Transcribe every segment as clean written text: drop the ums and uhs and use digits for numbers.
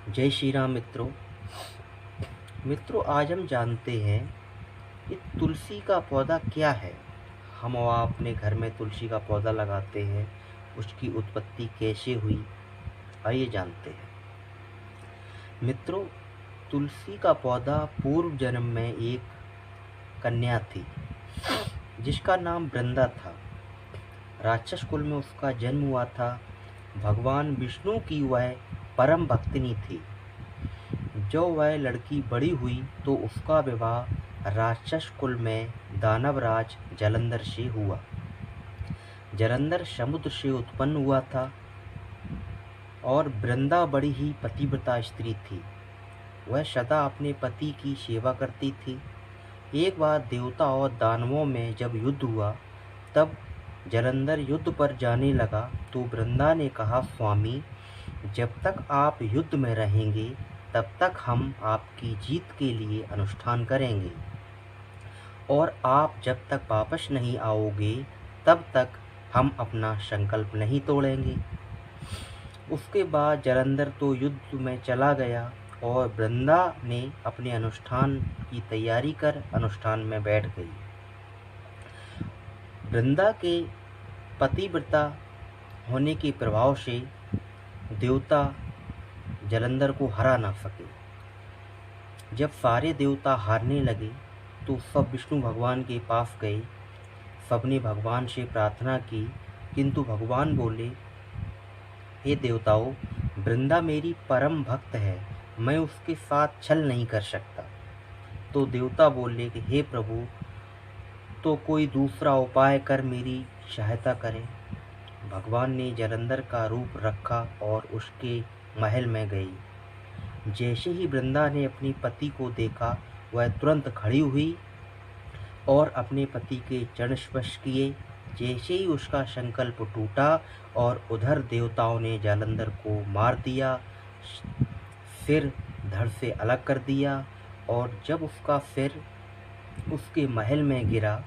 जय श्री राम मित्रों। आज हम जानते हैं कि तुलसी का पौधा क्या है। हम अपने घर में तुलसी का पौधा लगाते हैं, उसकी उत्पत्ति कैसे हुई, आइए जानते हैं। मित्रों, तुलसी का पौधा पूर्व जन्म में एक कन्या थी जिसका नाम वृंदा था। राक्षस कुल में उसका जन्म हुआ था। भगवान विष्णु की वह परम भक्तिनी थी। जो वह लड़की बड़ी हुई तो उसका विवाह राक्षस कुल में दानवराज जलंधर से हुआ। जलंधर समुद्र से उत्पन्न हुआ था और वृंदा बड़ी ही पतिव्रता स्त्री थी। वह सदा अपने पति की सेवा करती थी। एक बार देवता और दानवों में जब युद्ध हुआ तब जलंधर युद्ध पर जाने लगा तो वृंदा ने कहा, स्वामी, जब तक आप युद्ध में रहेंगे तब तक हम आपकी जीत के लिए अनुष्ठान करेंगे और आप जब तक वापस नहीं आओगे तब तक हम अपना संकल्प नहीं तोड़ेंगे। उसके बाद जलंधर तो युद्ध में चला गया और वृंदा ने अपने अनुष्ठान की तैयारी कर अनुष्ठान में बैठ गई। वृंदा के पतिव्रता होने के प्रभाव से देवता जलंधर को हरा ना सके। जब सारे देवता हारने लगे तो सब विष्णु भगवान के पास गए। सबने भगवान से प्रार्थना की, किंतु भगवान बोले, हे देवताओं, वृंदा मेरी परम भक्त है, मैं उसके साथ छल नहीं कर सकता। तो देवता बोले कि हे प्रभु, तो कोई दूसरा उपाय कर मेरी सहायता करें। भगवान ने जलंधर का रूप रखा और उसके महल में गई। जैसे ही वृंदा ने अपने पति को देखा, वह तुरंत खड़ी हुई और अपने पति के चरण स्पर्श किए। जैसे ही उसका संकल्प टूटा और उधर देवताओं ने जलंधर को मार दिया, सिर धड़ से अलग कर दिया। और जब उसका सिर उसके महल में गिरा,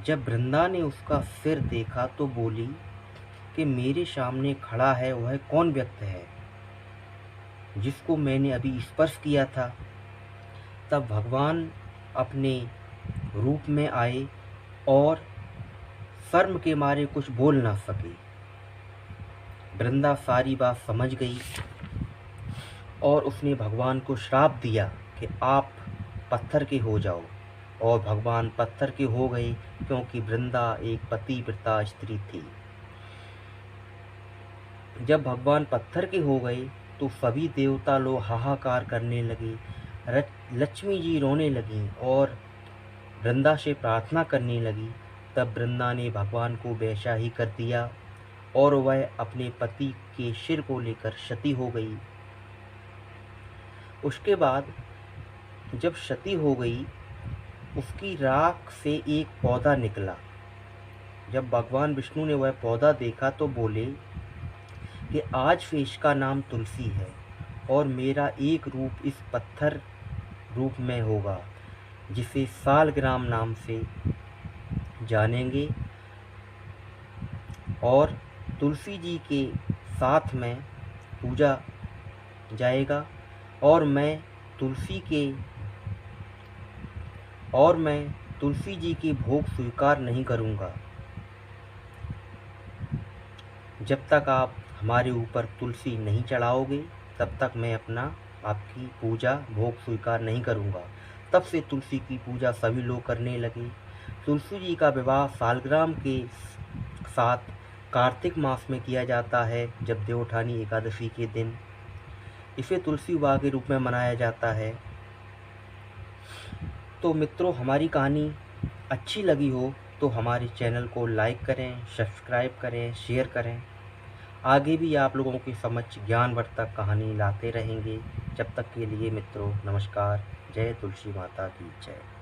जब वृंदा ने उसका सिर देखा तो बोली कि मेरे सामने खड़ा है वह कौन व्यक्ति है जिसको मैंने अभी स्पर्श किया था। तब भगवान अपने रूप में आए और शर्म के मारे कुछ बोल ना सके। वृंदा सारी बात समझ गई और उसने भगवान को श्राप दिया कि आप पत्थर के हो जाओ। और भगवान पत्थर के हो गए क्योंकि वृंदा एक पतिव्रता स्त्री थी। जब भगवान पत्थर के हो गए तो सभी देवता लोग हाहाकार करने लगे। लक्ष्मी जी रोने लगी और वृंदा से प्रार्थना करने लगी। तब वृंदा ने भगवान को वैसा ही कर दिया और वह अपने पति के सिर को लेकर सती हो गई। उसके बाद जब सती हो गई, उसकी राख से एक पौधा निकला। जब भगवान विष्णु ने वह पौधा देखा तो बोले कि आज से इसका नाम तुलसी है और मेरा एक रूप इस पत्थर रूप में होगा जिसे सालग्राम नाम से जानेंगे और तुलसी जी के साथ में पूजा जाएगा और मैं तुलसी जी के भोग स्वीकार नहीं करूँगा। जब तक आप हमारे ऊपर तुलसी नहीं चढ़ाओगे तब तक मैं आपकी पूजा भोग स्वीकार नहीं करूँगा। तब से तुलसी की पूजा सभी लोग करने लगे। तुलसी जी का विवाह सालग्राम के साथ कार्तिक मास में किया जाता है, जब देवउठानी एकादशी के दिन। इसे तुलसी विवाह के रूप में मनाया जाता है। तो मित्रों, हमारी कहानी अच्छी लगी हो तो हमारे चैनल को लाइक करें, सब्सक्राइब करें, शेयर करें। आगे भी आप लोगों की समझ ज्ञानवर्धक कहानी लाते रहेंगे। जब तक के लिए मित्रों, नमस्कार। जय तुलसी माता की जय।